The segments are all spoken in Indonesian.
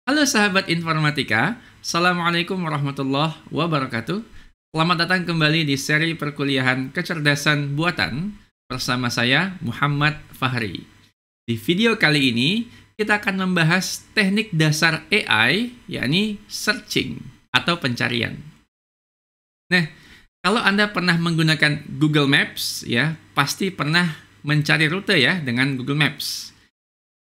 Halo sahabat informatika, Assalamualaikum warahmatullahi wabarakatuh. Selamat datang kembali di seri perkuliahan kecerdasan buatan bersama saya Muhammad Fahri. Di video kali ini kita akan membahas teknik dasar AI, yakni searching atau pencarian. Nah, kalau Anda pernah menggunakan Google Maps, ya pasti pernah mencari rute ya dengan Google Maps.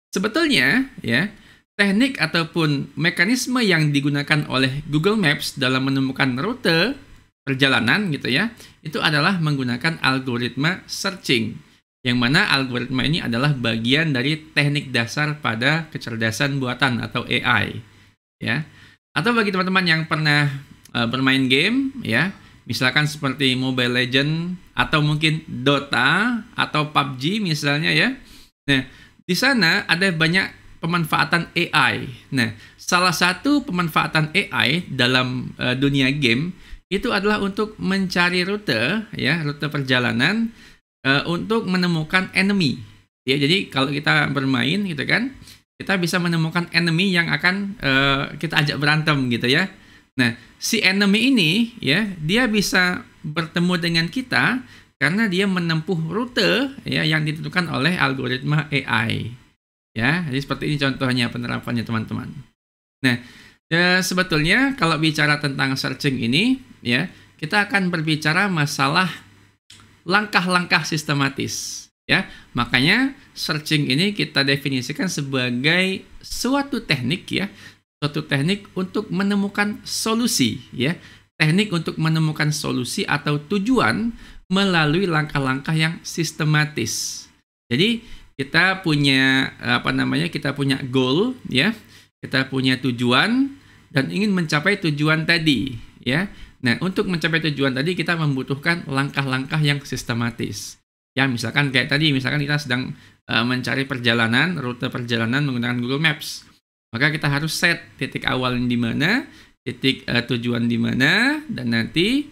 Sebetulnya, ya teknik ataupun mekanisme yang digunakan oleh Google Maps dalam menemukan rute perjalanan gitu ya, itu adalah menggunakan algoritma searching. Yang mana algoritma ini adalah bagian dari teknik dasar pada kecerdasan buatan atau AI, ya. Atau bagi teman-teman yang pernah bermain game ya, misalkan seperti Mobile Legends atau mungkin Dota atau PUBG misalnya ya. Nah, di sana ada banyak pemanfaatan AI. Nah, salah satu pemanfaatan AI dalam dunia game itu adalah untuk mencari rute, ya, rute perjalanan untuk menemukan enemy. Ya, jadi kalau kita bermain gitu kan, kita bisa menemukan enemy yang akan kita ajak berantem gitu ya. Nah, si enemy ini ya, dia bisa bertemu dengan kita karena dia menempuh rute ya yang ditentukan oleh algoritma AI. Ya, jadi seperti ini contohnya penerapannya teman-teman. Nah, sebetulnya kalau bicara tentang searching ini, ya kita akan berbicara masalah langkah-langkah sistematis. Ya, makanya searching ini kita definisikan sebagai suatu teknik ya, suatu teknik untuk menemukan solusi ya, teknik untuk menemukan solusi atau tujuan melalui langkah-langkah yang sistematis. Jadi kita punya kita punya goal ya, kita punya tujuan dan ingin mencapai tujuan tadi ya. Nah, untuk mencapai tujuan tadi kita membutuhkan langkah-langkah yang sistematis. Ya, misalkan kayak tadi, misalkan kita sedang mencari perjalanan, rute perjalanan menggunakan Google Maps. Maka kita harus set titik awal di mana, titik tujuan di mana, dan nanti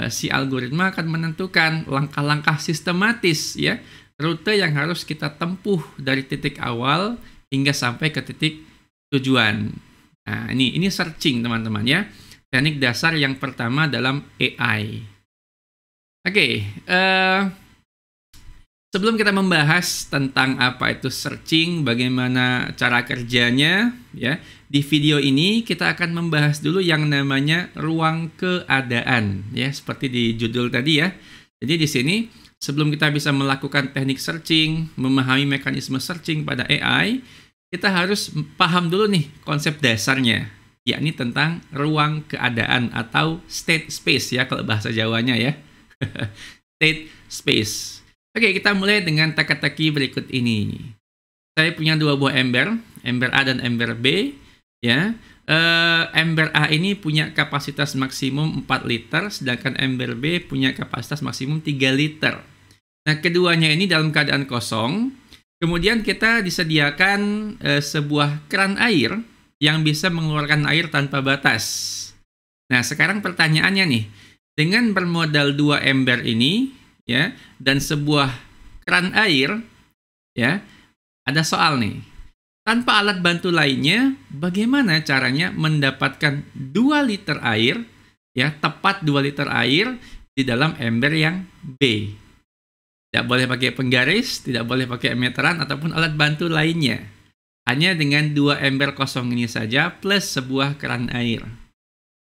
si algoritma akan menentukan langkah-langkah sistematis ya, rute yang harus kita tempuh dari titik awal hingga sampai ke titik tujuan. Nah, ini searching teman-teman ya. Teknik dasar yang pertama dalam AI. Oke, sebelum kita membahas tentang apa itu searching, bagaimana cara kerjanya ya, di video ini kita akan membahas dulu yang namanya ruang keadaan ya, seperti di judul tadi ya. Jadi di sini sebelum kita bisa melakukan teknik searching, memahami mekanisme searching pada AI, kita harus paham dulu nih konsep dasarnya, yakni tentang ruang keadaan atau state space ya kalau bahasa Jawanya ya. State space. Oke, kita mulai dengan teka-teki berikut ini. Saya punya dua buah ember, ember A dan ember B ya. Ember A ini punya kapasitas maksimum 4 liter, sedangkan ember B punya kapasitas maksimum 3 liter. Nah, keduanya ini dalam keadaan kosong. Kemudian kita disediakan sebuah keran air yang bisa mengeluarkan air tanpa batas. Nah, sekarang pertanyaannya nih, dengan bermodal 2 ember ini ya dan sebuah keran air ya, ada soal nih. Tanpa alat bantu lainnya, bagaimana caranya mendapatkan 2 liter air, ya, tepat 2 liter air di dalam ember yang B? Tidak boleh pakai penggaris, tidak boleh pakai meteran, ataupun alat bantu lainnya. Hanya dengan 2 ember kosong ini saja, plus sebuah keran air.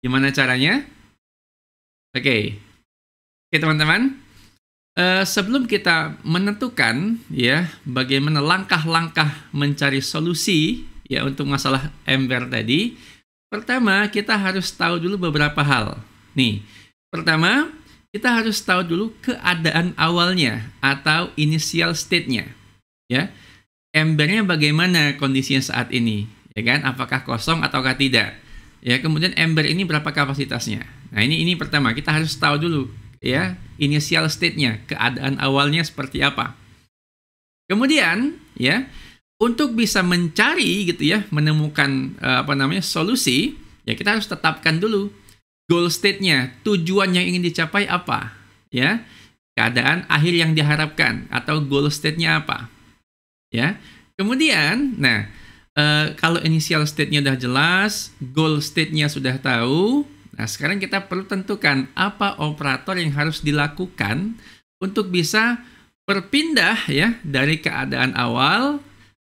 Gimana caranya? Oke, teman-teman. Sebelum kita menentukan ya bagaimana langkah-langkah mencari solusi ya untuk masalah ember tadi, pertama kita harus tahu dulu beberapa hal. Nih, pertama kita harus tahu dulu keadaan awalnya atau initial state-nya. Ya, embernya bagaimana kondisinya saat ini, ya kan? Apakah kosong ataukah tidak? Ya, kemudian ember ini berapa kapasitasnya? Nah, ini pertama kita harus tahu dulu. Ya, initial state-nya, keadaan awalnya seperti apa. Kemudian, ya, untuk bisa mencari gitu ya, menemukan solusi, ya kita harus tetapkan dulu goal state-nya, tujuan yang ingin dicapai apa, ya. Keadaan akhir yang diharapkan atau goal state-nya apa. Ya. Kemudian, nah, Kalau initial state-nya udah jelas, goal state-nya sudah tahu. Nah, sekarang kita perlu tentukan apa operator yang harus dilakukan untuk bisa berpindah ya dari keadaan awal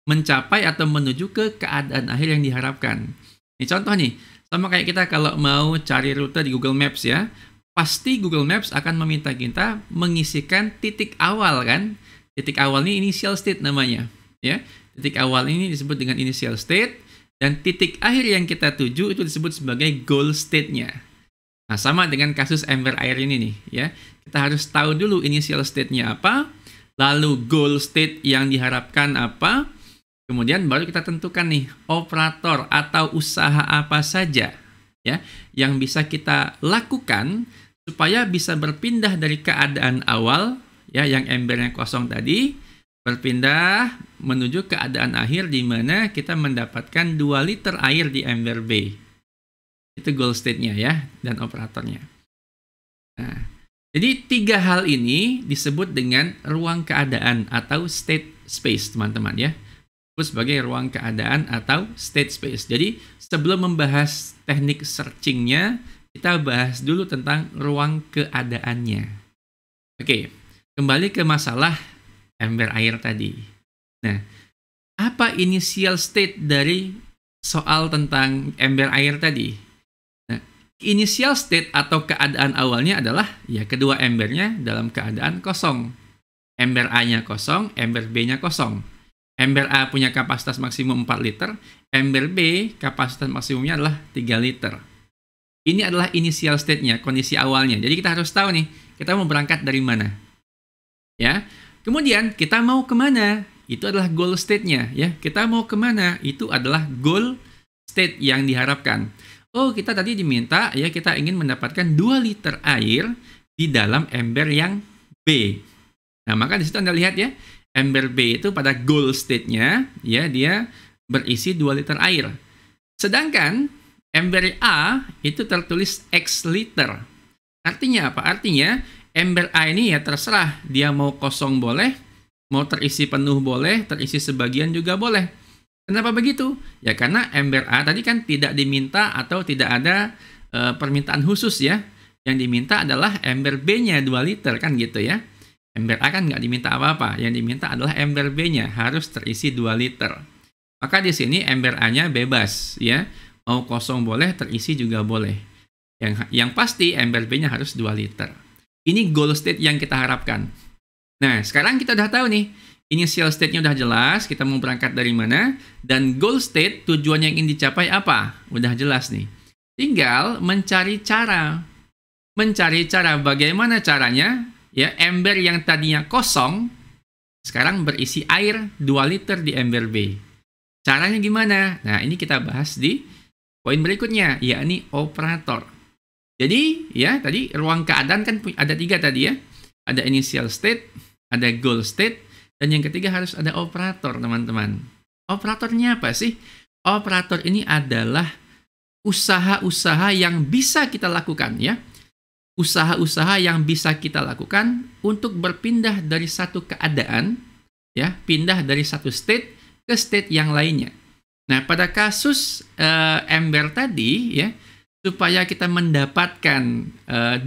mencapai atau menuju ke keadaan akhir yang diharapkan. Ini contoh nih, sama kayak kita kalau mau cari rute di Google Maps ya, pasti Google Maps akan meminta kita mengisikan titik awal kan. Titik awal ini initial state namanya ya. Titik awal ini disebut dengan initial state, dan titik akhir yang kita tuju itu disebut sebagai goal state-nya. Nah, sama dengan kasus ember air ini nih, ya. Kita harus tahu dulu initial state-nya apa, lalu goal state yang diharapkan apa, kemudian baru kita tentukan nih operator atau usaha apa saja ya yang bisa kita lakukan supaya bisa berpindah dari keadaan awal ya yang embernya kosong tadi, berpindah menuju keadaan akhir di mana kita mendapatkan 2 liter air di ember B. Itu goal state-nya ya, dan operatornya. Nah, jadi 3 hal ini disebut dengan ruang keadaan atau state space, teman-teman ya. Disebut sebagai ruang keadaan atau state space. Jadi, sebelum membahas teknik searching-nya, kita bahas dulu tentang ruang keadaannya. Oke, kembali ke masalah ember air tadi. Nah, apa initial state dari soal tentang ember air tadi? Nah, initial state atau keadaan awalnya adalah ya kedua embernya dalam keadaan kosong. Ember A-nya kosong, ember B-nya kosong. Ember A punya kapasitas maksimum 4 liter, ember B kapasitas maksimumnya adalah 3 liter. Ini adalah initial state-nya, kondisi awalnya. Jadi kita harus tahu nih, kita mau berangkat dari mana. Ya. Kemudian kita mau kemana? Itu adalah goal state-nya. Ya. Kita mau kemana? Itu adalah goal state yang diharapkan. Oh, kita tadi diminta, ya kita ingin mendapatkan 2 liter air di dalam ember yang B. Nah, maka di situ Anda lihat ya, ember B itu pada goal state-nya, ya dia berisi 2 liter air. Sedangkan ember A itu tertulis X liter. Artinya apa? Artinya ember A ini ya terserah, dia mau kosong boleh, mau terisi penuh boleh, terisi sebagian juga boleh. Kenapa begitu? Ya karena ember A tadi kan tidak diminta atau tidak ada permintaan khusus ya. Yang diminta adalah ember B-nya 2 liter kan gitu ya. Ember A kan nggak diminta apa-apa, yang diminta adalah ember B-nya harus terisi 2 liter. Maka di sini ember A-nya bebas ya, mau kosong boleh, terisi juga boleh. Yang pasti ember B-nya harus 2 liter. Ini goal state yang kita harapkan. Nah, sekarang kita udah tahu nih, initial state-nya udah jelas, kita mau berangkat dari mana, dan goal state tujuan yang ingin dicapai apa? Udah jelas nih. Tinggal mencari cara. Mencari cara bagaimana caranya, ya ember yang tadinya kosong, sekarang berisi air 2 liter di ember B. Caranya gimana? Nah, ini kita bahas di poin berikutnya, yakni operator. Jadi, ya tadi ruang keadaan kan ada 3 tadi ya. Ada initial state, ada goal state, dan yang ketiga harus ada operator, teman-teman. Operatornya apa sih? Operator ini adalah usaha-usaha yang bisa kita lakukan ya. Usaha-usaha yang bisa kita lakukan untuk berpindah dari satu keadaan, ya, pindah dari satu state ke state yang lainnya. Nah, pada kasus ember tadi ya, supaya kita mendapatkan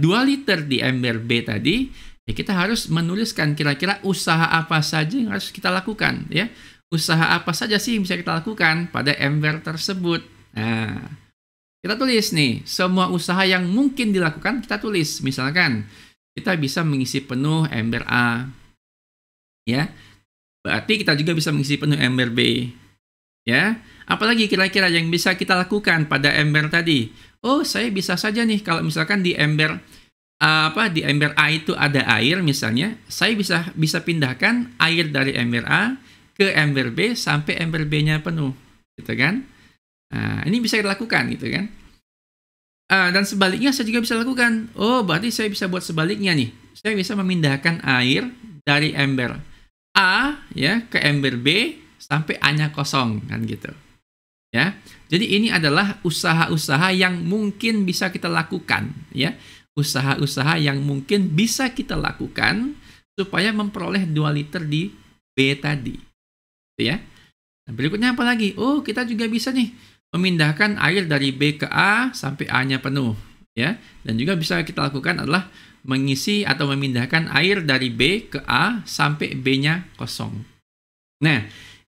2 liter di ember B tadi, ya kita harus menuliskan kira-kira usaha apa saja yang harus kita lakukan. Ya. Usaha apa saja sih yang bisa kita lakukan pada ember tersebut. Nah, kita tulis nih, semua usaha yang mungkin dilakukan kita tulis. Misalkan, kita bisa mengisi penuh ember A. Ya, berarti kita juga bisa mengisi penuh ember B. Ya, apalagi kira-kira yang bisa kita lakukan pada ember tadi? Oh, saya bisa saja nih kalau misalkan di ember di ember A itu ada air misalnya, saya bisa pindahkan air dari ember A ke ember B sampai ember B-nya penuh, gitu kan? Nah, ini bisa kita lakukan gitu kan? Dan sebaliknya saya juga bisa lakukan. Oh, berarti saya bisa buat sebaliknya nih. Saya bisa memindahkan air dari ember A ya ke ember B sampai A-nya kosong kan gitu. Ya. Jadi ini adalah usaha-usaha yang mungkin bisa kita lakukan ya. Usaha-usaha yang mungkin bisa kita lakukan supaya memperoleh 2 liter di B tadi. Gitu ya. Nah, berikutnya apa lagi? Oh, kita juga bisa nih memindahkan air dari B ke A sampai A-nya penuh, ya. Dan juga bisa kita lakukan adalah mengisi atau memindahkan air dari B ke A sampai B-nya kosong. Nah,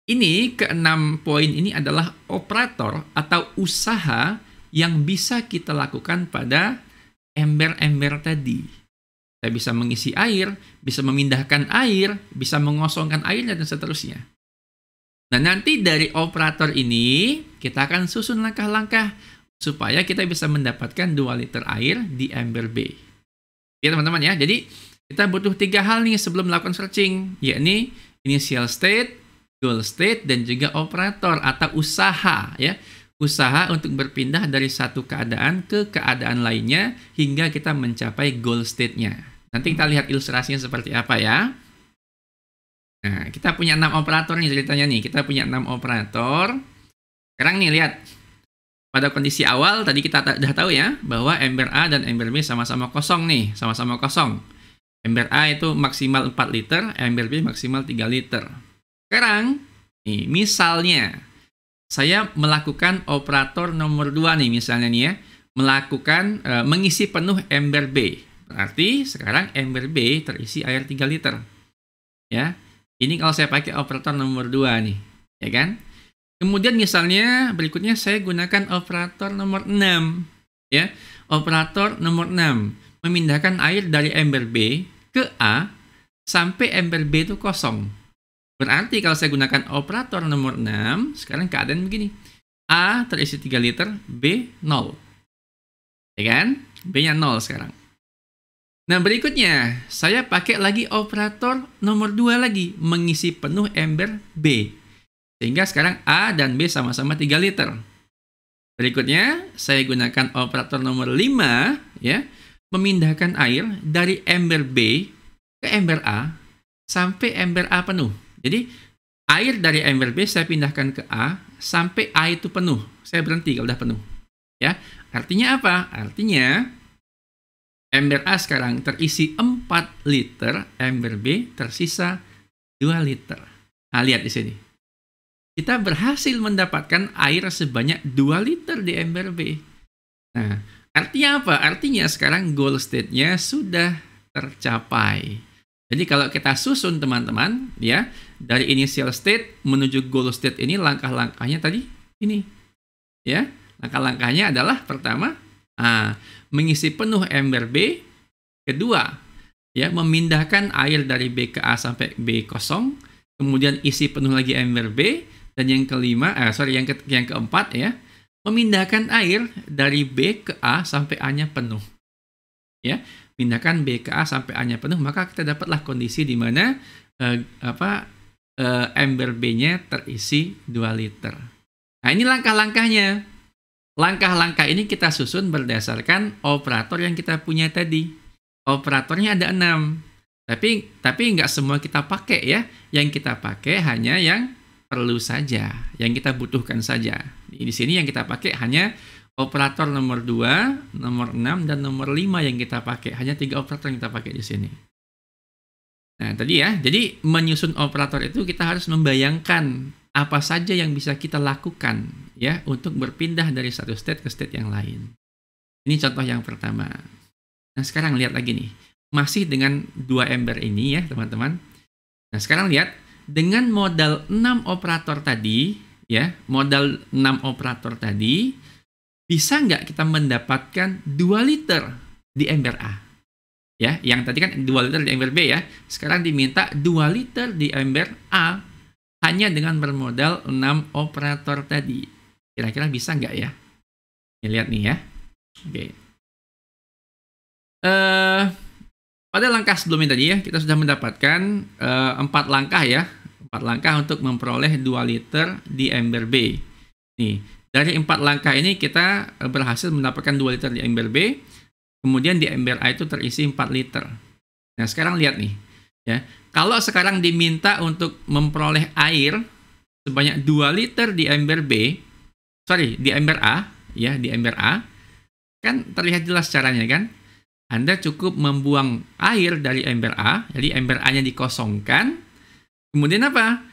ini keenam poin ini adalah operator atau usaha yang bisa kita lakukan pada ember-ember tadi. Kita bisa mengisi air, bisa memindahkan air, bisa mengosongkan airnya, dan seterusnya. Nah, nanti dari operator ini, kita akan susun langkah-langkah supaya kita bisa mendapatkan 2 liter air di ember B. Ya, teman-teman ya. Jadi, kita butuh 3 hal nih sebelum melakukan searching, yakni initial state, goal state, dan juga operator atau usaha, ya. Usaha untuk berpindah dari satu keadaan ke keadaan lainnya hingga kita mencapai goal state-nya. Nanti kita lihat ilustrasinya seperti apa ya. Nah, kita punya 6 operator nih ceritanya nih. Kita punya 6 operator. Sekarang nih lihat. Pada kondisi awal tadi kita udah tahu ya bahwa ember A dan ember B sama-sama kosong nih, sama-sama kosong. Ember A itu maksimal 4 liter, ember B maksimal 3 liter. Sekarang nih misalnya saya melakukan operator nomor 2 nih misalnya nih ya, melakukan mengisi penuh ember B. Berarti sekarang ember B terisi air 3 liter. Ya. Ini kalau saya pakai operator nomor 2 nih, ya kan? Kemudian misalnya berikutnya saya gunakan operator nomor 6, ya. Operator nomor 6 memindahkan air dari ember B ke A sampai ember B itu kosong. Berarti kalau saya gunakan operator nomor 6, sekarang keadaan begini. A terisi 3 liter, B 0. Ya kan? B-nya 0 sekarang. Nah, berikutnya, saya pakai lagi operator nomor 2 lagi, mengisi penuh ember B. Sehingga sekarang A dan B sama-sama 3 liter. Berikutnya, saya gunakan operator nomor 5, ya, memindahkan air dari ember B ke ember A sampai ember A penuh. Jadi, air dari ember B saya pindahkan ke A sampai A itu penuh. Saya berhenti kalau udah penuh. Ya, artinya apa? Artinya ember A sekarang terisi 4 liter, ember B tersisa 2 liter. Nah, lihat di sini. Kita berhasil mendapatkan air sebanyak 2 liter di ember B. Nah, artinya apa? Artinya sekarang goal state-nya sudah tercapai. Jadi kalau kita susun teman-teman, ya, dari initial state menuju goal state ini langkah-langkahnya tadi ini. Ya, langkah-langkahnya adalah pertama, mengisi penuh ember B. Kedua, ya, memindahkan air dari B ke A sampai B kosong. Kemudian isi penuh lagi ember B. Dan yang kelima, yang keempat ya, memindahkan air dari B ke A sampai A-nya penuh. Ya, pindahkan B ke A sampai A-nya penuh, maka kita dapatlah kondisi di mana ember B-nya terisi 2 liter. Nah, ini langkah-langkahnya. Langkah-langkah ini kita susun berdasarkan operator yang kita punya tadi. Operatornya ada 6. Tapi nggak semua kita pakai ya. Yang kita pakai hanya yang perlu saja, yang kita butuhkan saja. Di sini yang kita pakai hanya operator nomor 2, nomor 6, dan nomor 5 yang kita pakai. Hanya 3 operator yang kita pakai di sini. Nah, tadi ya. Jadi menyusun operator itu kita harus membayangkan apa saja yang bisa kita lakukan ya untuk berpindah dari satu state ke state yang lain. Ini contoh yang pertama. Nah, sekarang lihat lagi nih. Masih dengan 2 ember ini ya, teman-teman. Nah, sekarang lihat dengan modal 6 operator tadi, ya, modal 6 operator tadi, bisa nggak kita mendapatkan 2 liter di ember A? Ya, yang tadi kan 2 liter di ember B ya. Sekarang diminta 2 liter di ember A hanya dengan bermodal 6 operator tadi. Kira-kira bisa nggak ya? Kita lihat nih ya. Oke. Pada langkah sebelumnya tadi ya, kita sudah mendapatkan 4 langkah ya. 4 langkah untuk memperoleh 2 liter di ember B. Nih, dari 4 langkah ini kita berhasil mendapatkan 2 liter di ember B. Kemudian di ember A itu terisi 4 liter. Nah, sekarang lihat nih. Ya, kalau sekarang diminta untuk memperoleh air sebanyak 2 liter di ember B, di ember A, ya, di ember A, kan terlihat jelas caranya kan? Anda cukup membuang air dari ember A, jadi ember A-nya dikosongkan. Kemudian apa?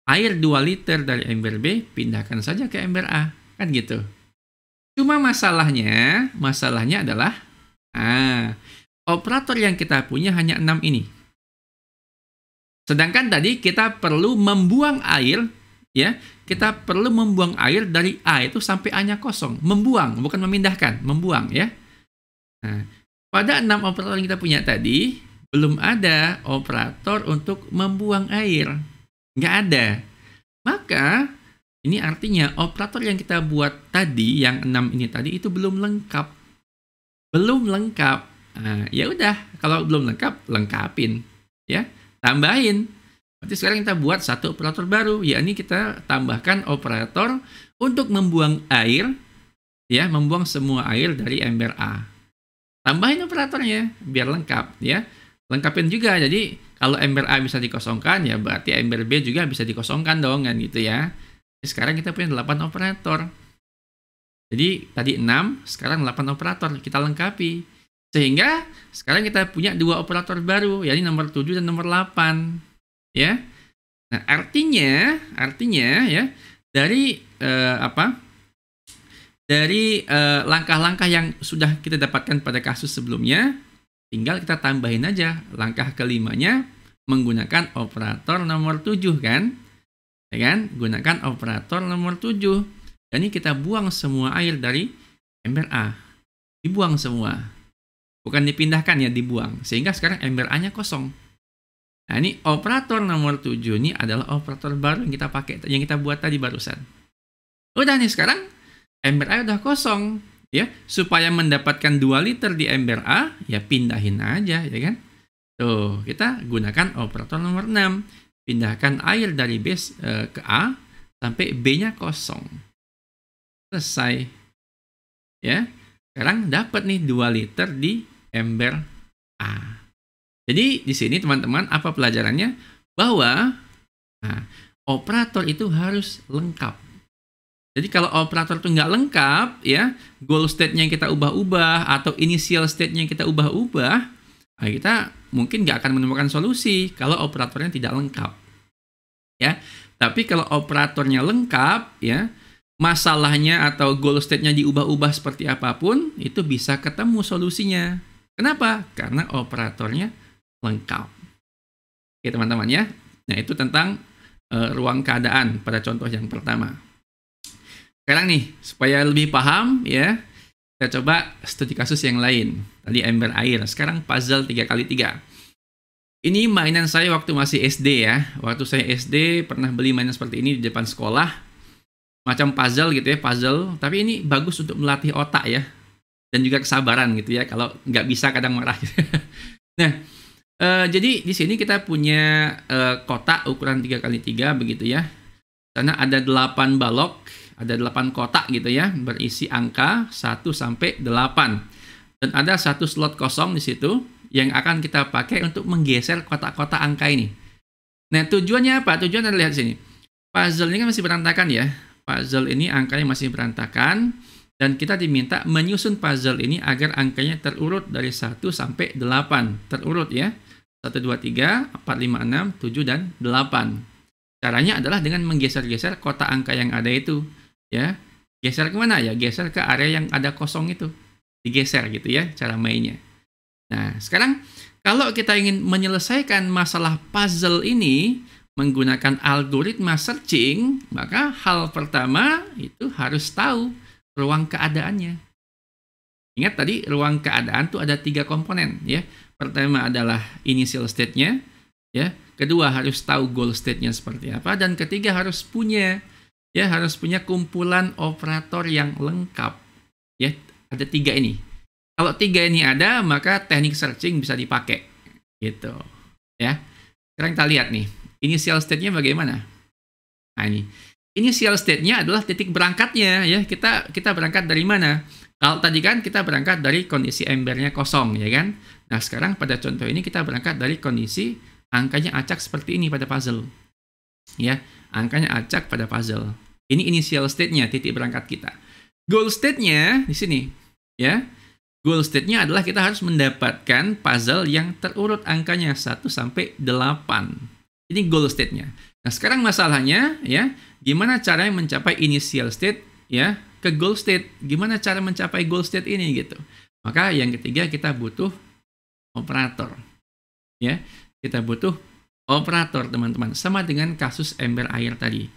air 2 liter dari ember B, pindahkan saja ke ember A. Kan gitu. Cuma masalahnya adalah, operator yang kita punya hanya 6 ini. Sedangkan tadi kita perlu membuang air, ya. Kita perlu membuang air dari A itu sampai A-nya kosong. Membuang, bukan memindahkan, membuang, ya. Nah, pada 6 operator yang kita punya tadi, belum ada operator untuk membuang air. Nggak ada. Maka, ini artinya operator yang kita buat tadi, yang 6 ini tadi, itu belum lengkap. Belum lengkap. Nah, ya udah, kalau belum lengkap, lengkapin. Ya, tambahin. Berarti sekarang kita buat satu operator baru, yakni kita tambahkan operator untuk membuang air, ya, membuang semua air dari ember A. Tambahin operatornya, biar lengkap, ya. Lengkapin juga, jadi kalau ember A bisa dikosongkan, ya berarti ember B juga bisa dikosongkan dong, kan gitu ya. Jadi sekarang kita punya 8 operator. Jadi tadi 6, sekarang 8 operator, kita lengkapi. Sehingga sekarang kita punya 2 operator baru, yakni nomor 7 dan nomor 8. Ya. Nah, artinya ya, dari langkah-langkah yang sudah kita dapatkan pada kasus sebelumnya, tinggal kita tambahin aja langkah kelimanya menggunakan operator nomor 7 kan? Ya kan? Gunakan operator nomor 7. Jadi kita buang semua air dari ember A. Dibuang semua. Bukan dipindahkan ya, dibuang. Sehingga sekarang ember A-nya kosong. Nah, ini operator nomor 7 ini adalah operator baru yang kita pakai, yang kita buat tadi barusan. Udah nih, sekarang ember A udah kosong. Ya, supaya mendapatkan 2 liter di ember A, ya pindahin aja, ya kan? Tuh, kita gunakan operator nomor 6. Pindahkan air dari B ke A sampai B-nya kosong. Selesai. Ya, sekarang dapat nih 2 liter di ember A. Jadi di sini teman-teman, apa pelajarannya? Bahwa operator itu harus lengkap. Jadi kalau operator itu nggak lengkap, ya, goal state-nya kita ubah-ubah atau initial state-nya kita ubah-ubah, kita mungkin nggak akan menemukan solusi kalau operatornya tidak lengkap. Ya, tapi kalau operatornya lengkap, ya, masalahnya atau goal state-nya diubah-ubah seperti apapun, itu bisa ketemu solusinya. Kenapa? Karena operatornya lengkap. Oke teman-teman ya. Nah itu tentang ruang keadaan pada contoh yang pertama. Sekarang nih, supaya lebih paham ya, kita coba studi kasus yang lain. Tadi ember air, sekarang puzzle 3x3. Ini mainan saya waktu masih SD ya. Waktu saya SD pernah beli mainan seperti ini di depan sekolah. Macam puzzle gitu ya, puzzle. Tapi ini bagus untuk melatih otak ya. Dan juga kesabaran gitu ya, kalau nggak bisa kadang marah. Nah, jadi di sini kita punya kotak ukuran 3x3 begitu ya. Sana ada 8 balok, ada 8 kotak gitu ya, berisi angka 1 sampai 8. Dan ada satu slot kosong di situ yang akan kita pakai untuk menggeser kotak-kotak angka ini. Nah, tujuannya apa? Tujuannya lihat sini. Puzzle ini kan masih berantakan ya. Puzzle ini angkanya masih berantakan dan kita diminta menyusun puzzle ini agar angkanya terurut dari 1 sampai 8. Terurut ya. 1, 2, 3, 4, 5, 6, 7, dan 8. Caranya adalah dengan menggeser-geser kotak angka yang ada itu. Ya, geser kemana ya? Geser ke area yang ada kosong itu. Digeser gitu ya, cara mainnya. Nah, sekarang kalau kita ingin menyelesaikan masalah puzzle ini menggunakan algoritma searching, maka hal pertama itu harus tahu ruang keadaannya. Ingat tadi, ruang keadaan tuh ada 3 komponen ya. Pertama adalah initial state-nya, ya. Kedua harus tahu goal state-nya seperti apa, dan ketiga harus punya kumpulan operator yang lengkap. Ya, ada 3 ini. Kalau 3 ini ada, maka teknik searching bisa dipakai. Gitu. Ya. Sekarang kita lihat nih, initial state-nya bagaimana? Nah, ini. Initial state-nya adalah titik berangkatnya ya. Kita berangkat dari mana? Kalau tadi kan kita berangkat dari kondisi embernya kosong, ya kan? Nah, sekarang pada contoh ini kita berangkat dari kondisi angkanya acak seperti ini pada puzzle. Ya, angkanya acak pada puzzle. Ini initial state-nya, titik berangkat kita. Goal state-nya di sini, ya. Goal state-nya adalah kita harus mendapatkan puzzle yang terurut angkanya 1 sampai 8. Ini goal state-nya. Nah, sekarang masalahnya ya, gimana caranya mencapai initial state ya ke goal state? Gimana cara mencapai goal state ini gitu? Maka yang ketiga kita butuh operator. Ya, kita butuh operator teman-teman. Sama dengan kasus ember air tadi.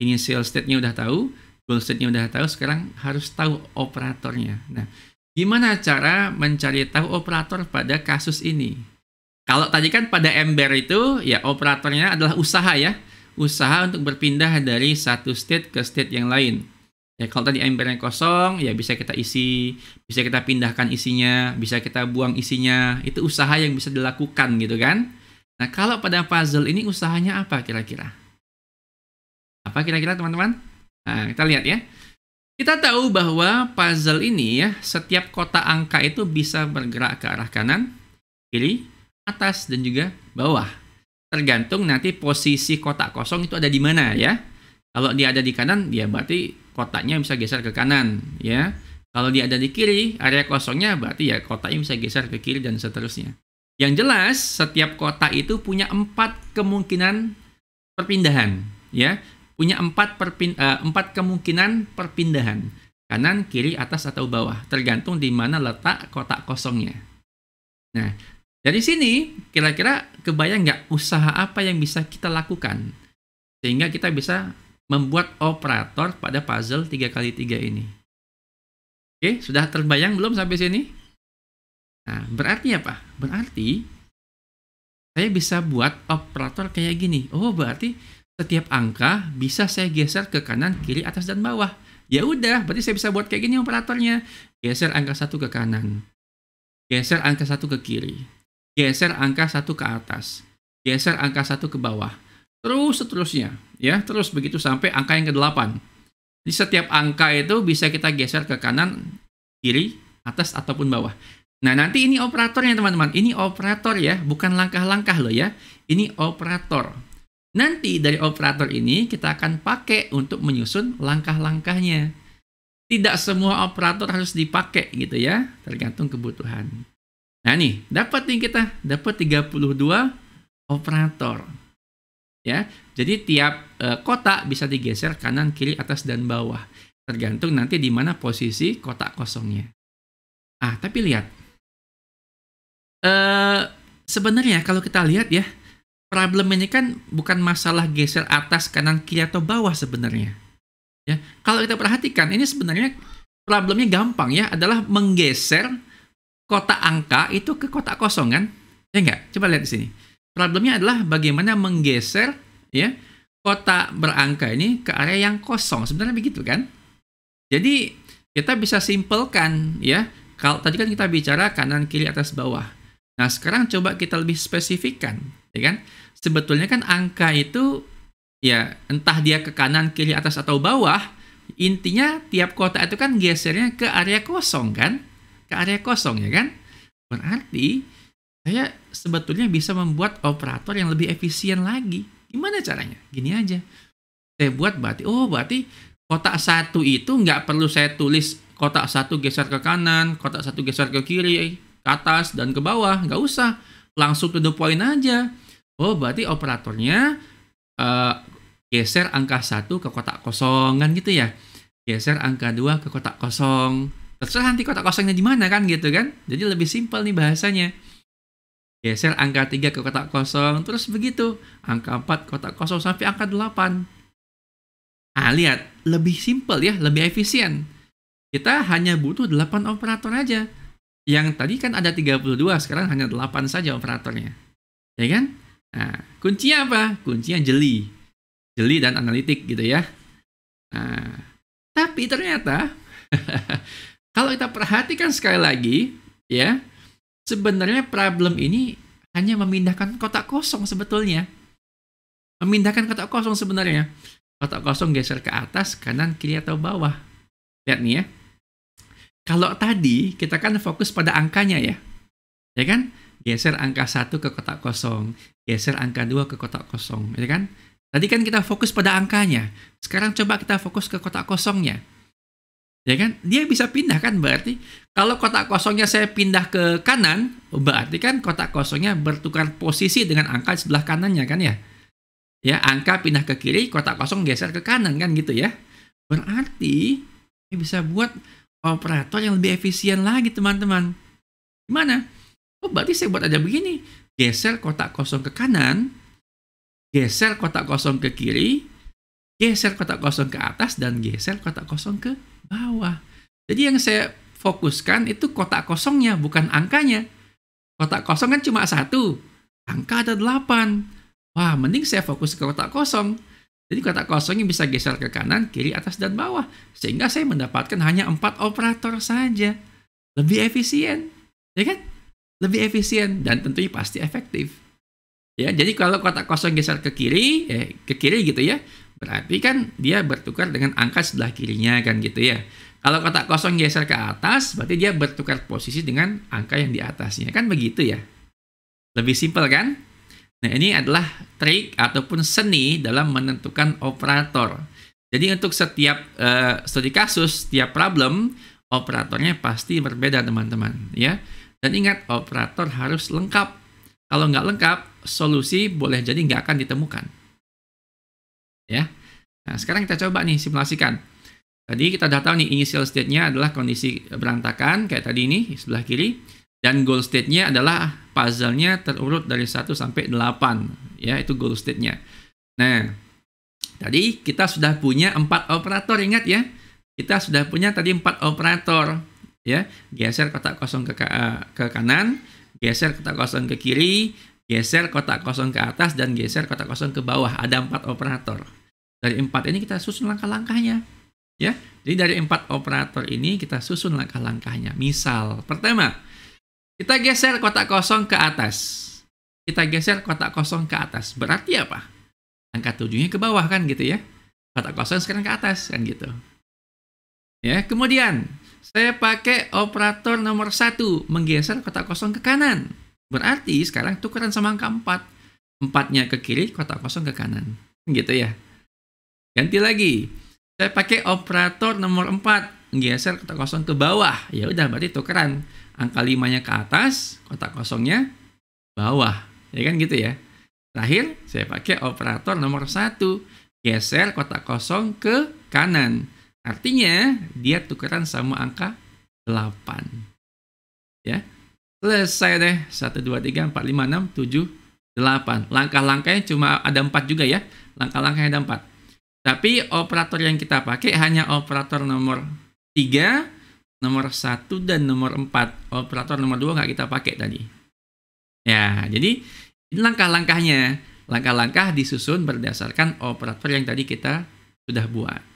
Initial state-nya udah tahu, goal state-nya udah tahu, sekarang harus tahu operatornya. Nah, gimana cara mencari tahu operator pada kasus ini? Kalau tadi kan pada ember itu, ya operatornya adalah usaha ya. Usaha untuk berpindah dari satu state ke state yang lain. Ya, kalau tadi embernya kosong, ya bisa kita isi, bisa kita pindahkan isinya, bisa kita buang isinya. Itu usaha yang bisa dilakukan gitu kan. Nah, kalau pada puzzle ini usahanya apa kira-kira? Apa kira-kira teman-teman? Nah, kita lihat ya. Kita tahu bahwa puzzle ini ya, setiap kotak angka itu bisa bergerak ke arah kanan, kiri, atas, dan juga bawah. Tergantung nanti posisi kotak kosong itu ada di mana ya. Kalau dia ada di kanan, ya berarti kotaknya bisa geser ke kanan ya. Kalau dia ada di kiri, area kosongnya berarti ya kotaknya bisa geser ke kiri dan seterusnya. Yang jelas, setiap kotak itu punya 4 kemungkinan perpindahan ya. Punya 4 kemungkinan perpindahan. Kanan, kiri, atas, atau bawah. Tergantung di mana letak kotak kosongnya. Nah, dari sini, kira-kira kebayang nggak usaha apa yang bisa kita lakukan? Sehingga kita bisa membuat operator pada puzzle 3x3 ini. Oke, sudah terbayang belum sampai sini? Nah, berarti apa? Berarti, saya bisa buat operator kayak gini. Oh, berarti setiap angka bisa saya geser ke kanan, kiri, atas, dan bawah. Ya udah, berarti saya bisa buat kayak gini operatornya. Geser angka 1 ke kanan. Geser angka 1 ke kiri. Geser angka 1 ke atas. Geser angka 1 ke bawah. Terus seterusnya. Ya, terus begitu sampai angka yang ke-8. Di setiap angka itu bisa kita geser ke kanan, kiri, atas, ataupun bawah. Nah, nanti ini operatornya teman-teman. Ini operator ya, bukan langkah-langkah loh ya. Ini operator. Nanti dari operator ini kita akan pakai untuk menyusun langkah-langkahnya. Tidak semua operator harus dipakai gitu ya, tergantung kebutuhan. Nah nih, dapat nih kita, dapat 32 operator. Ya, jadi tiap kotak bisa digeser kanan, kiri, atas, dan bawah. Tergantung nanti di mana posisi kotak kosongnya. Ah, tapi lihat. Sebenarnya kalau kita lihat ya, problem ini kan bukan masalah geser atas, kanan, kiri, atau bawah sebenarnya. Ya, kalau kita perhatikan, ini sebenarnya problemnya gampang ya, adalah menggeser kotak angka itu ke kotak kosong kan? Ya enggak? Coba lihat di sini. Problemnya adalah bagaimana menggeser ya kotak berangka ini ke area yang kosong. Sebenarnya begitu kan? Jadi kita bisa simpelkan ya. Kalau tadi kan kita bicara kanan, kiri, atas, bawah. Nah, sekarang coba kita lebih spesifikkan, ya kan? Sebetulnya kan angka itu ya entah dia ke kanan, kiri, atas, atau bawah, intinya tiap kotak itu kan gesernya ke area kosong kan? Ke area kosong ya kan? Berarti saya sebetulnya bisa membuat operator yang lebih efisien lagi. Gimana caranya? Gini aja. Saya buat berarti kotak 1 itu nggak perlu saya tulis kotak 1 geser ke kanan, kotak 1 geser ke kiri, ke atas, dan ke bawah. Nggak usah. Langsung to the point aja. Oh, berarti operatornya geser angka 1 ke kotak kosong kan gitu ya. Geser angka 2 ke kotak kosong. Terserah nanti kotak kosongnya di mana kan gitu kan. Jadi lebih simpel nih bahasanya. Geser angka 3 ke kotak kosong. Terus begitu. Angka 4 kotak kosong sampai angka 8. Ah, lihat. Lebih simpel ya. Lebih efisien. Kita hanya butuh 8 operator aja. Yang tadi kan ada 32. Sekarang hanya 8 saja operatornya. Ya kan? Nah, kuncinya apa? Kuncinya jeli. Jeli dan analitik gitu ya. Nah, tapi ternyata kalau kita perhatikan sekali lagi, ya, sebenarnya problem ini hanya memindahkan kotak kosong sebetulnya. Memindahkan kotak kosong sebenarnya. Kotak kosong geser ke atas, kanan, kiri, atau bawah. Lihat nih ya. Kalau tadi kita kan fokus pada angkanya ya. Ya kan? Geser angka 1 ke kotak kosong. Geser angka 2 ke kotak kosong. Ya kan? Tadi kan kita fokus pada angkanya. Sekarang coba kita fokus ke kotak kosongnya. Ya kan? Dia bisa pindah kan berarti. Kalau kotak kosongnya saya pindah ke kanan, berarti kan kotak kosongnya bertukar posisi dengan angka sebelah kanannya kan ya. Ya, angka pindah ke kiri, kotak kosong geser ke kanan kan gitu ya. Berarti ini bisa buat operator yang lebih efisien lagi teman-teman. Gimana? Oh, berarti saya buat aja begini. Geser kotak kosong ke kanan, geser kotak kosong ke kiri, geser kotak kosong ke atas, dan geser kotak kosong ke bawah. Jadi yang saya fokuskan itu kotak kosongnya, bukan angkanya. Kotak kosong kan cuma 1, angka ada 8. Wah, mending saya fokus ke kotak kosong. Jadi kotak kosongnya bisa geser ke kanan, kiri, atas, dan bawah. Sehingga saya mendapatkan hanya 4 operator saja. Lebih efisien. Ya kan? Lebih efisien dan tentunya pasti efektif. Ya, jadi kalau kotak kosong geser ke kiri gitu ya, berarti kan dia bertukar dengan angka sebelah kirinya kan gitu ya. Kalau kotak kosong geser ke atas, berarti dia bertukar posisi dengan angka yang di atasnya. Kan begitu ya? Lebih simpel kan? Nah, ini adalah trik ataupun seni dalam menentukan operator. Jadi untuk setiap studi kasus, setiap problem, operatornya pasti berbeda teman-teman. Ya. Dan ingat, operator harus lengkap. Kalau nggak lengkap, solusi boleh jadi nggak akan ditemukan. Ya. Nah, sekarang kita coba nih simulasikan. Tadi kita udah tahu nih initial state-nya adalah kondisi berantakan, kayak tadi ini, sebelah kiri. Dan goal state-nya adalah puzzle-nya terurut dari 1 sampai 8. Ya, itu goal state-nya. Nah, tadi kita sudah punya 4 operator, ingat ya. Kita sudah punya tadi 4 operator. Ya, geser kotak kosong ke kanan, geser kotak kosong ke kiri, geser kotak kosong ke atas, dan geser kotak kosong ke bawah. Ada 4 operator. Dari 4 ini kita susun langkah-langkahnya. Ya, jadi dari 4 operator ini kita susun langkah-langkahnya. Misal, pertama, kita geser kotak kosong ke atas. Kita geser kotak kosong ke atas. Berarti apa? Angka 7-nya ke bawah kan gitu ya. Kotak kosong sekarang ke atas kan gitu. Ya, kemudian saya pakai operator nomor 1, menggeser kotak kosong ke kanan. Berarti sekarang tukeran sama angka 4. 4-nya ke kiri, kotak kosong ke kanan. Gitu ya. Ganti lagi. Saya pakai operator nomor 4, menggeser kotak kosong ke bawah. Ya udah, berarti tukeran. Angka 5-nya ke atas, kotak kosongnya bawah. Ya kan gitu ya. Terakhir, saya pakai operator nomor 1. Geser kotak kosong ke kanan. Artinya, dia tukeran sama angka 8. Ya. Selesai deh. 1, 2, 3, 4, 5, 6, 7, 8. Langkah-langkahnya cuma ada 4 juga ya. Langkah-langkahnya ada 4. Tapi operator yang kita pakai hanya operator nomor 3, nomor 1, dan nomor 4. Operator nomor 2 nggak kita pakai tadi. Ya, jadi ini langkah-langkahnya. Langkah-langkah disusun berdasarkan operator yang tadi kita sudah buat.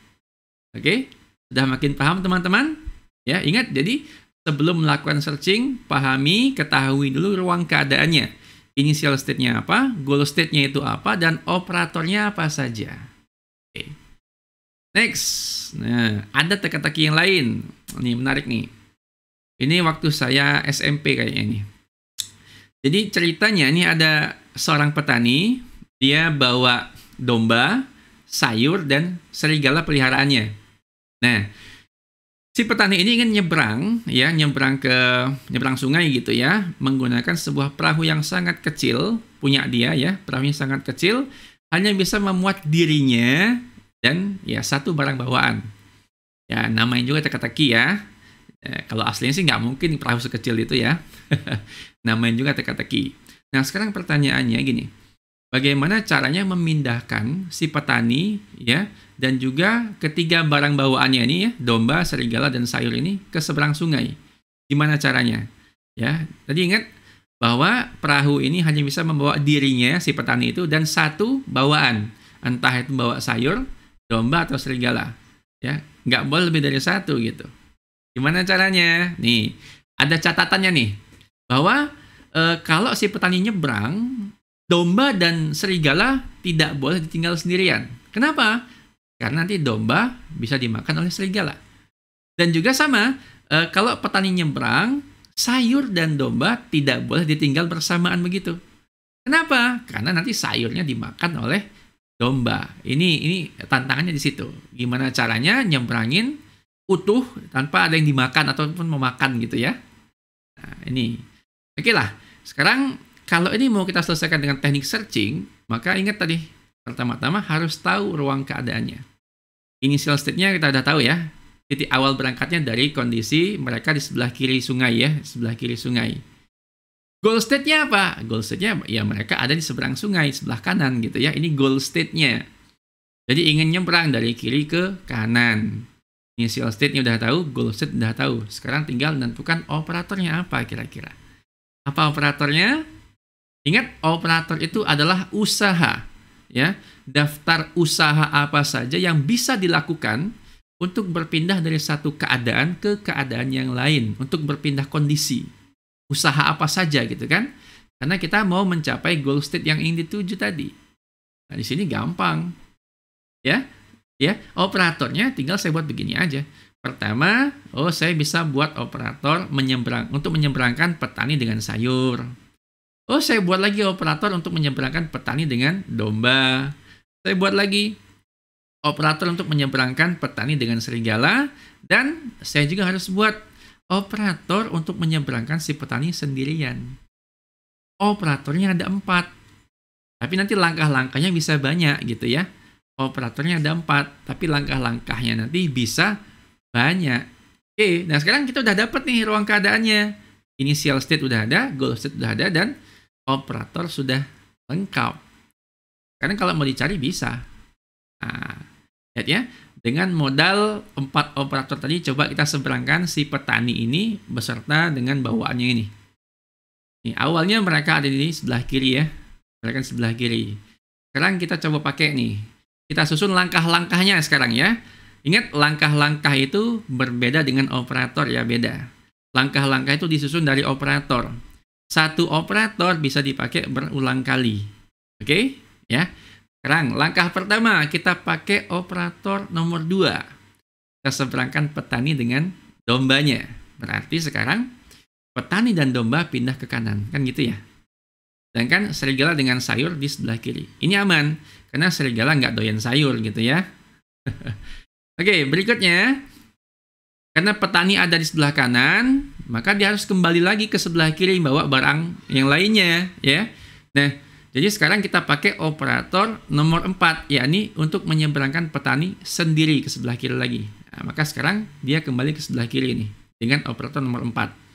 Oke? Sudah makin paham teman-teman? Ya, ingat, jadi sebelum melakukan searching, pahami, ketahui dulu ruang keadaannya. Initial state-nya apa, goal state-nya itu apa, dan operatornya apa saja. Oke. Next. Nah, ada teka-teki yang lain. Ini menarik nih. Ini waktu saya SMP kayaknya nih. Jadi ceritanya ini ada seorang petani, dia bawa domba, sayur, dan serigala peliharaannya. Nah, si petani ini ingin nyebrang sungai gitu ya, menggunakan sebuah perahu yang sangat kecil, punya dia ya, perahunya sangat kecil, hanya bisa memuat dirinya dan ya satu barang bawaan. Ya, namanya juga teka-teki ya. Kalau aslinya sih nggak mungkin perahu sekecil itu ya. Namanya juga teka-teki. Nah, sekarang pertanyaannya gini. Bagaimana caranya memindahkan si petani ya dan juga ketiga barang bawaannya ini ya, domba, serigala, dan sayur ini ke seberang sungai? Gimana caranya? Ya, tadi ingat bahwa perahu ini hanya bisa membawa dirinya si petani itu dan satu bawaan, entah itu bawa sayur, domba, atau serigala. Ya, nggak boleh lebih dari satu gitu. Gimana caranya? Nih, ada catatannya nih bahwa kalau si petani nyebrang, domba dan serigala tidak boleh ditinggal sendirian. Kenapa? Karena nanti domba bisa dimakan oleh serigala. Dan juga sama, kalau petani nyebrang, sayur dan domba tidak boleh ditinggal bersamaan begitu. Kenapa? Karena nanti sayurnya dimakan oleh domba. Ini tantangannya di situ. Gimana caranya nyebrangin utuh tanpa ada yang dimakan ataupun memakan gitu ya. Nah, ini. Oke lah. Sekarang kalau ini mau kita selesaikan dengan teknik searching, maka ingat tadi Pertama-tama harus tahu ruang keadaannya. Initial state-nya kita udah tahu ya. Titik awal berangkatnya dari kondisi mereka di sebelah kiri sungai ya, sebelah kiri sungai. Goal state-nya apa? Goal state-nya ya mereka ada di seberang sungai, sebelah kanan gitu ya. Ini goal state-nya. Jadi ingin nyebrang dari kiri ke kanan. Initial state-nya udah tahu, goal state udah tahu. Sekarang tinggal menentukan operatornya apa kira-kira. Apa operatornya? Ingat, operator itu adalah usaha. Ya, daftar usaha apa saja yang bisa dilakukan untuk berpindah dari satu keadaan ke keadaan yang lain, untuk berpindah kondisi. Usaha apa saja gitu kan? Karena kita mau mencapai goal state yang ingin dituju tadi. Nah, di sini gampang. Ya, operatornya tinggal saya buat begini aja. Pertama, saya bisa buat operator untuk menyeberangkan petani dengan sayur. Saya buat lagi operator untuk menyeberangkan petani dengan domba. Saya buat lagi operator untuk menyeberangkan petani dengan serigala. Dan saya juga harus buat operator untuk menyeberangkan si petani sendirian. Operatornya ada 4. Tapi nanti langkah-langkahnya bisa banyak gitu ya. Operatornya ada 4, tapi langkah-langkahnya nanti bisa banyak. Oke, nah sekarang kita udah dapat nih ruang keadaannya. Initial state udah ada, goal state udah ada, dan operator sudah lengkap. Karena kalau mau dicari bisa. Nah, lihat ya, dengan modal 4 operator tadi, coba kita seberangkan si petani ini beserta dengan bawaannya ini. Nih, awalnya mereka ada di sebelah kiri ya. Mereka di sebelah kiri. Sekarang kita coba pakai nih. Kita susun langkah-langkahnya sekarang ya. Ingat, langkah-langkah itu berbeda dengan operator ya, beda. Langkah-langkah itu disusun dari operator. Satu operator bisa dipakai berulang kali. Oke? Ya. Sekarang, langkah pertama, kita pakai operator nomor 2. Kita seberangkan petani dengan dombanya. Berarti sekarang, petani dan domba pindah ke kanan. Kan gitu ya? Sedangkan serigala dengan sayur di sebelah kiri. Ini aman, karena serigala nggak doyan sayur gitu ya. Oke, berikutnya. Karena petani ada di sebelah kanan, maka dia harus kembali lagi ke sebelah kiri bawa barang yang lainnya. Ya. Nah, jadi sekarang kita pakai operator nomor 4, yakni untuk menyeberangkan petani sendiri ke sebelah kiri lagi. Nah, maka sekarang dia kembali ke sebelah kiri ini dengan operator nomor 4.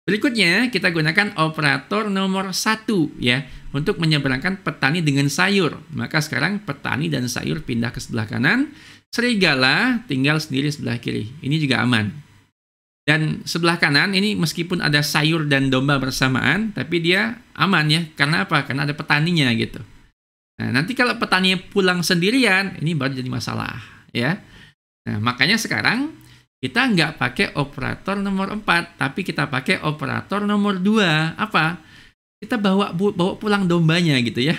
Berikutnya, kita gunakan operator nomor 1 ya, untuk menyeberangkan petani dengan sayur. Maka sekarang petani dan sayur pindah ke sebelah kanan, serigala tinggal sendiri sebelah kiri. Ini juga aman. Dan sebelah kanan ini meskipun ada sayur dan domba bersamaan, tapi dia aman ya. Karena apa? Karena ada petaninya gitu. Nah, nanti kalau petani pulang sendirian, ini baru jadi masalah ya. Nah, makanya sekarang kita nggak pakai operator nomor 4, tapi kita pakai operator nomor 2. Apa? Kita bawa pulang dombanya gitu ya.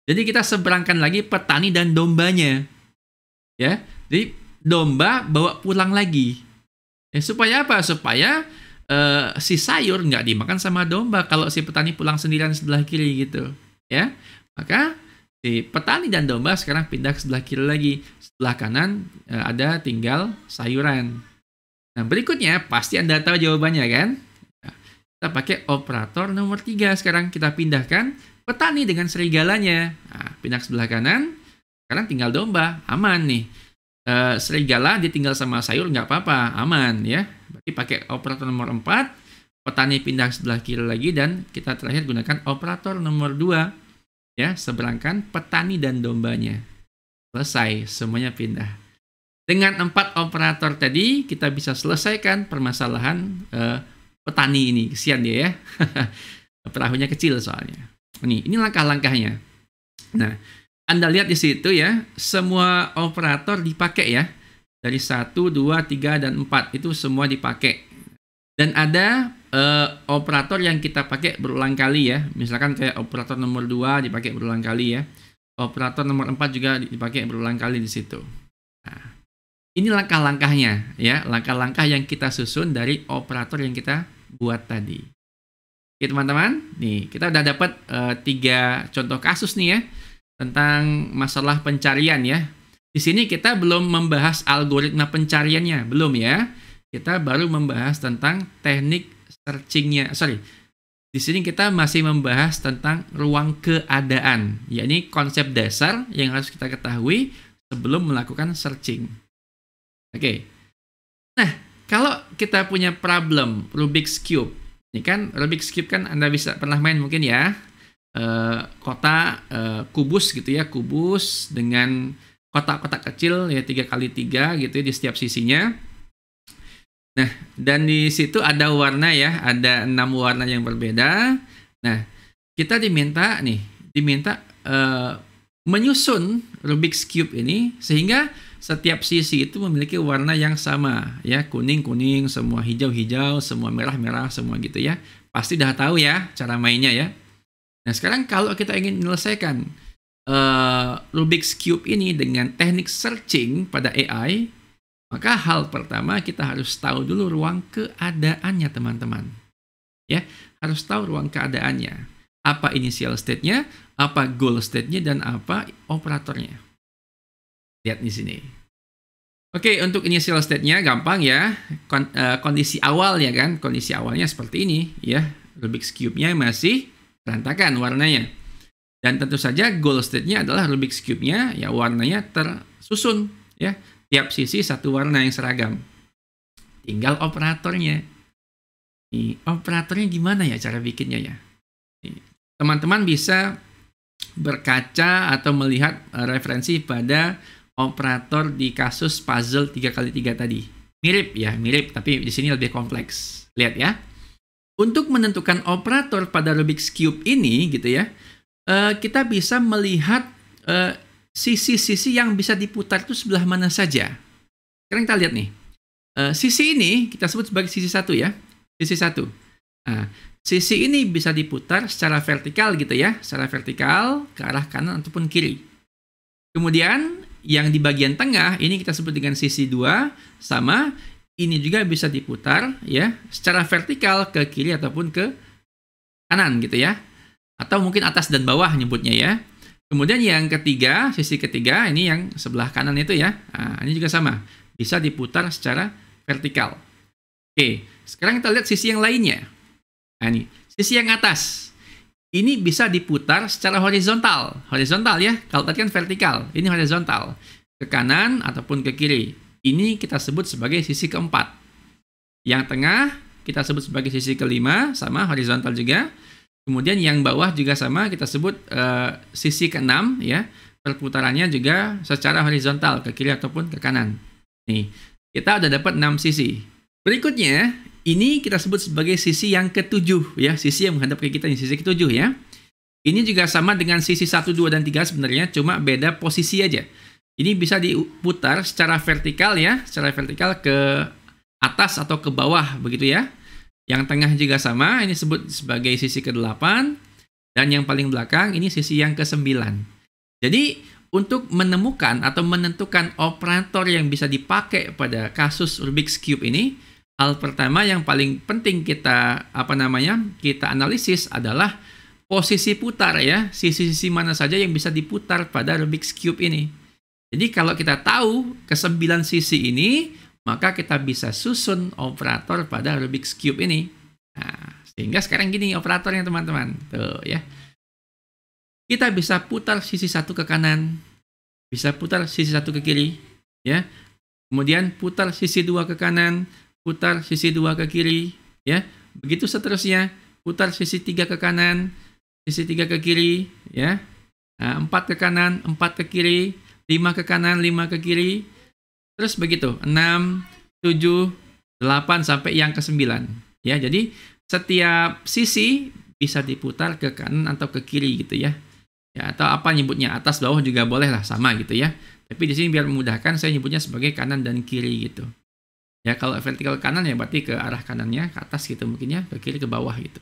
Jadi kita seberangkan lagi petani dan dombanya. Ya. Jadi domba bawa pulang lagi. Supaya apa? Supaya si sayur nggak dimakan sama domba kalau si petani pulang sendirian sebelah kiri gitu. Ya. Maka si petani dan domba sekarang pindah ke sebelah kiri lagi. Sebelah kanan ada tinggal sayuran. Nah, berikutnya pasti Anda tahu jawabannya kan? Kita pakai operator nomor 3. Sekarang kita pindahkan petani dengan serigalanya. Nah, pindah ke sebelah kanan. Sekarang tinggal domba. Aman nih. Serigala ditinggal sama sayur nggak apa-apa. Aman ya. Berarti pakai operator nomor 4. Petani pindah ke sebelah kiri lagi. Dan kita terakhir gunakan operator nomor 2. Ya, seberangkan petani dan dombanya. Selesai. Semuanya pindah. Dengan 4 operator tadi, kita bisa selesaikan permasalahan petani ini. Kesian dia ya. Perahunya kecil soalnya. Ini langkah-langkahnya. Nah, Anda lihat di situ ya, semua operator dipakai ya. Dari 1, 2, 3, dan 4. Itu semua dipakai. Dan ada operator yang kita pakai berulang kali ya. Misalkan kayak operator nomor 2 dipakai berulang kali ya. Operator nomor 4 juga dipakai berulang kali di situ. Nah, ini langkah-langkahnya ya, langkah-langkah yang kita susun dari operator yang kita buat tadi. Oke teman-teman, nih kita udah dapat 3 contoh kasus nih ya tentang masalah pencarian ya. Di sini kita belum membahas algoritma pencariannya, belum ya. Kita baru membahas tentang teknik searchingnya, Di sini kita masih membahas tentang ruang keadaan, yakni konsep dasar yang harus kita ketahui sebelum melakukan searching. Oke. Nah, kalau kita punya problem Rubik's Cube, ini kan Rubik's Cube kan Anda bisa pernah main mungkin ya, kotak kubus gitu ya, kubus dengan kotak-kotak kecil ya 3x3 gitu ya di setiap sisinya. Nah, dan di situ ada warna ya, ada 6 warna yang berbeda. Nah, kita diminta menyusun Rubik's Cube ini sehingga setiap sisi itu memiliki warna yang sama ya, kuning-kuning, semua hijau-hijau, semua merah-merah, semua gitu ya. Pasti udah tahu ya cara mainnya ya. Nah, sekarang kalau kita ingin menyelesaikan Rubik's Cube ini dengan teknik searching pada AI, maka hal pertama kita harus tahu dulu ruang keadaannya, teman-teman. Ya, harus tahu ruang keadaannya. Apa initial state-nya, apa goal state-nya, dan apa operatornya. Lihat di sini. Oke, untuk initial state-nya gampang ya. Kondisi awal ya kan, kondisi awalnya seperti ini ya. Rubik's Cube-nya masih berantakan warnanya. Dan tentu saja goal state-nya adalah Rubik's Cube-nya ya warnanya tersusun ya. Tiap sisi satu warna yang seragam. Tinggal operatornya. Nih, operatornya gimana ya cara bikinnya ya? Teman-teman bisa berkaca atau melihat referensi pada operator di kasus puzzle 3x3 tadi. Mirip ya, mirip, tapi di sini lebih kompleks. Lihat ya. Untuk menentukan operator pada Rubik's Cube ini gitu ya, kita bisa melihat sisi-sisi yang bisa diputar itu sebelah mana saja. Sekarang kita lihat nih. Sisi ini kita sebut sebagai sisi 1 ya. Sisi 1. Nah, sisi ini bisa diputar secara vertikal gitu ya. Secara vertikal ke arah kanan ataupun kiri. Kemudian yang di bagian tengah ini kita sebut dengan sisi 2. Sama ini juga bisa diputar ya secara vertikal ke kiri ataupun ke kanan gitu ya. Atau mungkin atas dan bawah nyebutnya ya. Kemudian yang ketiga, sisi ketiga, ini yang sebelah kanan itu ya. Nah, ini juga sama. Bisa diputar secara vertikal. Oke, sekarang kita lihat sisi yang lainnya. Nah, ini. Sisi yang atas. Ini bisa diputar secara horizontal. Horizontal ya. Kalau tadi kan vertikal. Ini horizontal. Ke kanan ataupun ke kiri. Ini kita sebut sebagai sisi keempat. Yang tengah kita sebut sebagai sisi kelima. Sama, horizontal juga. Kemudian yang bawah juga sama, kita sebut sisi ke-6 ya. Perputarannya juga secara horizontal ke kiri ataupun ke kanan. Nih, kita udah dapat 6 sisi. Berikutnya, ini kita sebut sebagai sisi yang ke-7 ya, sisi yang menghadap ke kita ini sisi ke-7 ya. Ini juga sama dengan sisi 1, 2 dan 3 sebenarnya, cuma beda posisi aja. Ini bisa diputar secara vertikal ya, secara vertikal ke atas atau ke bawah begitu ya. Yang tengah juga sama, ini disebut sebagai sisi ke-8. Dan yang paling belakang, ini sisi yang ke-9. Jadi, untuk menemukan atau menentukan operator yang bisa dipakai pada kasus Rubik's Cube ini, hal pertama yang paling penting kita kita analisis adalah posisi putar ya, sisi-sisi mana saja yang bisa diputar pada Rubik's Cube ini. Jadi, kalau kita tahu ke-9 sisi ini, maka kita bisa susun operator pada Rubik's Cube ini. Nah, sehingga sekarang gini operatornya teman-teman. Tuh ya. Kita bisa putar sisi 1 ke kanan. Bisa putar sisi 1 ke kiri. Ya. Kemudian putar sisi 2 ke kanan. Putar sisi 2 ke kiri. Ya. Begitu seterusnya. Putar sisi 3 ke kanan. Sisi 3 ke kiri. Ya. Nah, 4 ke kanan, 4 ke kiri. 5 ke kanan, 5 ke kiri. Terus begitu, 6, 7, 8, sampai yang ke-9. Ya, jadi setiap sisi bisa diputar ke kanan atau ke kiri gitu ya. Ya, atau apa nyebutnya, atas bawah juga boleh lah, sama gitu ya. Tapi di sini biar memudahkan, saya nyebutnya sebagai kanan dan kiri gitu. Ya, kalau vertikal kanan ya berarti ke arah kanannya, ke atas gitu mungkin ya, ke kiri ke bawah gitu.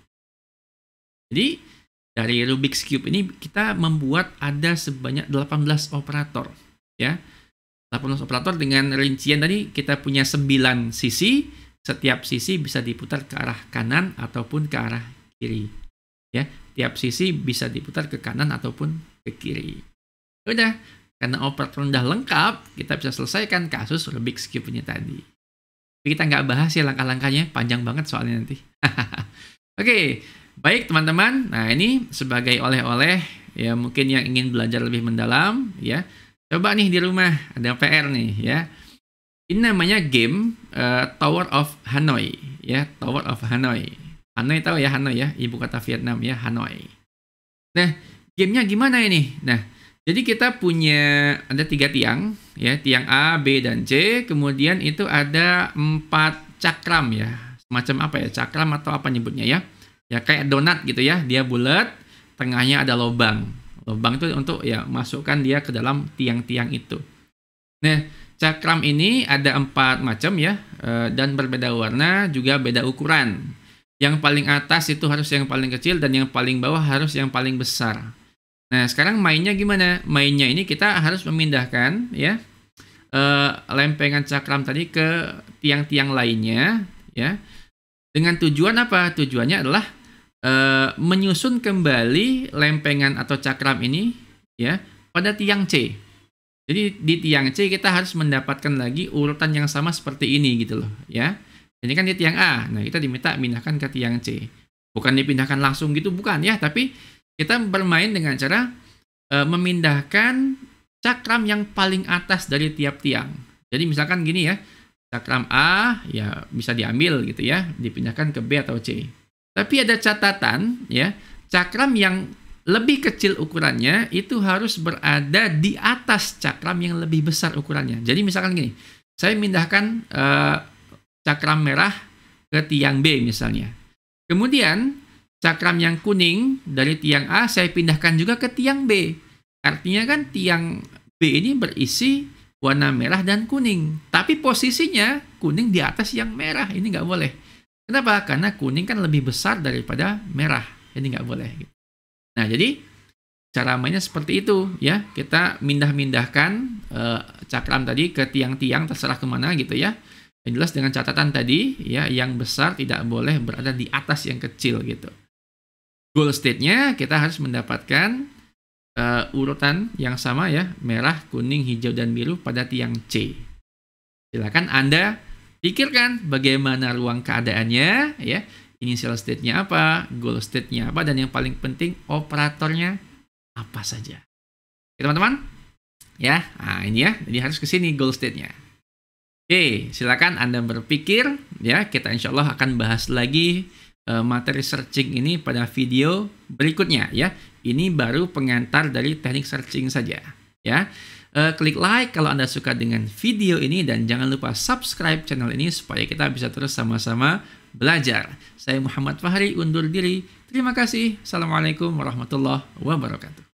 Jadi, dari Rubik's Cube ini kita membuat ada sebanyak 18 operator. Ya, 18 operator dengan rincian tadi kita punya 9 sisi, setiap sisi bisa diputar ke arah kanan ataupun ke arah kiri. Ya, tiap sisi bisa diputar ke kanan ataupun ke kiri. Udah, karena operator udah lengkap, kita bisa selesaikan kasus Rubik's Cube-nya tadi. Tapi kita nggak bahas ya langkah-langkahnya, panjang banget soalnya nanti. Oke, Baik teman-teman, nah ini sebagai oleh-oleh ya mungkin yang ingin belajar lebih mendalam ya. Coba nih di rumah ada PR nih ya. Ini namanya game Tower of Hanoi ya, Tower of Hanoi. Hanoi tahu ya, Hanoi ya, ibu kota Vietnam ya, Hanoi. Nah, gamenya gimana ini? Nah, jadi kita punya ada 3 tiang ya, tiang A, B, dan C. Kemudian itu ada 4 cakram ya, semacam apa ya, cakram atau apa nyebutnya ya. Ya kayak donat gitu ya, dia bulat, tengahnya ada lubang. Lubang itu untuk ya masukkan dia ke dalam tiang-tiang itu. Nah, cakram ini ada 4 macam ya, dan berbeda warna, juga beda ukuran. Yang paling atas itu harus yang paling kecil dan yang paling bawah harus yang paling besar. Nah, sekarang mainnya gimana? Mainnya ini kita harus memindahkan ya lempengan cakram tadi ke tiang-tiang lainnya ya. Dengan tujuan apa? Tujuannya adalah menyusun kembali lempengan atau cakram ini ya pada tiang C. Jadi di tiang C kita harus mendapatkan lagi urutan yang sama seperti ini gitu loh ya. Ini kan di tiang A. Nah, kita diminta pindahkan ke tiang C. Bukan dipindahkan langsung gitu, bukan ya, tapi kita bermain dengan cara memindahkan cakram yang paling atas dari tiap tiang. Jadi misalkan gini ya, cakram A ya bisa diambil gitu ya, dipindahkan ke B atau C. Tapi ada catatan ya, cakram yang lebih kecil ukurannya itu harus berada di atas cakram yang lebih besar ukurannya. Jadi misalkan gini, saya mindahkan cakram merah ke tiang B misalnya. Kemudian cakram yang kuning dari tiang A saya pindahkan juga ke tiang B. Artinya kan tiang B ini berisi warna merah dan kuning. Tapi posisinya kuning di atas yang merah. Ini nggak boleh. Kenapa? Karena kuning kan lebih besar daripada merah. Ini nggak boleh. Nah, jadi cara mainnya seperti itu ya. Kita mindah-mindahkan cakram tadi ke tiang-tiang terserah kemana gitu ya. Yang jelas dengan catatan tadi ya, yang besar tidak boleh berada di atas yang kecil gitu. Goal state-nya kita harus mendapatkan urutan yang sama ya, merah, kuning, hijau, dan biru pada tiang C. Silakan Anda pikirkan bagaimana ruang keadaannya ya, initial state-nya apa, goal state-nya apa, dan yang paling penting operatornya apa saja. Oke, teman-teman? Ya, nah ini ya, jadi harus ke sini goal state-nya. Oke, silakan Anda berpikir ya, kita insya Allah akan bahas lagi materi searching ini pada video berikutnya ya. Ini baru pengantar dari teknik searching saja ya. Klik like kalau Anda suka dengan video ini dan jangan lupa subscribe channel ini supaya kita bisa terus sama-sama belajar. Saya Muhammad Fahri undur diri. Terima kasih. Assalamualaikum warahmatullahi wabarakatuh.